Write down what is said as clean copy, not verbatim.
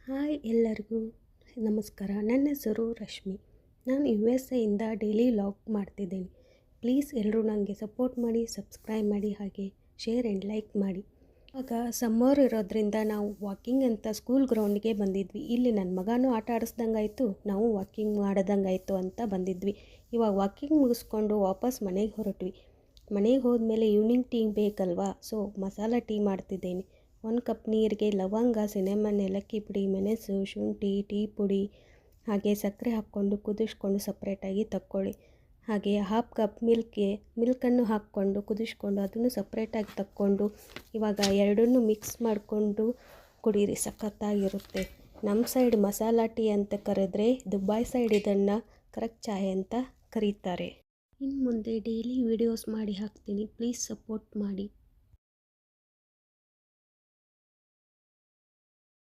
Hi ಎಲ್ಲರಿಗೂ ನಮಸ್ಕಾರ. ನನ್ನ ಹೆಸರು ರಶ್ಮಿ. ನಾನು USA ಇಂದ ಡೈಲಿ ವ್ಲಾಗ್ ಮಾಡ್ತಿದ್ದೇನೆ. ಪ್ಲೀಸ್ ಎಲ್ಲರೂ ನನಗೆ ಸಪೋರ್ಟ್ ಮಾಡಿ, ಸಬ್ಸ್ಕ್ರೈಬ್ ಮಾಡಿ, ಹಾಗೆ ಶೇರ್ ಆ್ಯಂಡ್ ಲೈಕ್ ಮಾಡಿ. ಆಗ ಸಮ್ಮರ್ ಇರೋದ್ರಿಂದ ನಾವು ವಾಕಿಂಗ್ ಅಂತ ಸ್ಕೂಲ್ ಗ್ರೌಂಡ್ಗೆ ಬಂದಿದ್ವಿ. ಇಲ್ಲಿ ನನ್ನ ಮಗನೂ ಆಟ ಆಡಿಸ್ದಂಗಾಯಿತು, ನಾವು ವಾಕಿಂಗ್ ಮಾಡೋದಂಗಾಯಿತು ಅಂತ ಬಂದಿದ್ವಿ. ಇವಾಗ ವಾಕಿಂಗ್ ಮುಗಿಸ್ಕೊಂಡು ವಾಪಸ್ ಮನೆಗೆ ಹೊರಟ್ವಿ. ಮನೆಗೆ ಹೋದ್ಮೇಲೆ ಈವ್ನಿಂಗ್ ಟೀ ಬೇಕಲ್ವಾ, ಸೊ ಮಸಾಲ ಟೀ ಮಾಡ್ತಿದ್ದೇನೆ. 1 ಕಪ್ ನೀರಿಗೆ ಲವಂಗ, ಸಿನೆಮನ್, ಏಲಕ್ಕಿ ಪುಡಿ, ಮೆಣಸು, ಶುಂಠಿ, ಟೀ ಪುಡಿ ಹಾಗೆ ಸಕ್ಕರೆ ಹಾಕ್ಕೊಂಡು ಕುದಿಸ್ಕೊಂಡು ಸಪ್ರೇಟಾಗಿ ತಕ್ಕೊಳ್ಳಿ. ಹಾಗೆ 1/2 ಕಪ್ ಮಿಲ್ಕನ್ನು ಹಾಕ್ಕೊಂಡು ಕುದಿಸ್ಕೊಂಡು ಅದನ್ನು ಸಪ್ರೇಟಾಗಿ ತಕ್ಕೊಂಡು ಇವಾಗ ಎರಡನ್ನೂ ಮಿಕ್ಸ್ ಮಾಡಿಕೊಂಡು ಕುಡೀರಿ, ಸಖತ್ತಾಗಿರುತ್ತೆ. ನಮ್ಮ ಸೈಡ್ ಮಸಾಲ ಟೀ ಅಂತ ಕರೆದ್ರೆ, ದುಬೈ ಸೈಡ್ ಇದನ್ನು ಕರಕ್ ಚಾಯ್ ಅಂತ ಕರೀತಾರೆ. ಇನ್ನು ಮುಂದೆ ಡೈಲಿ ವೀಡಿಯೋಸ್ ಮಾಡಿ ಹಾಕ್ತೀನಿ. ಪ್ಲೀಸ್ ಸಪೋರ್ಟ್ ಮಾಡಿ.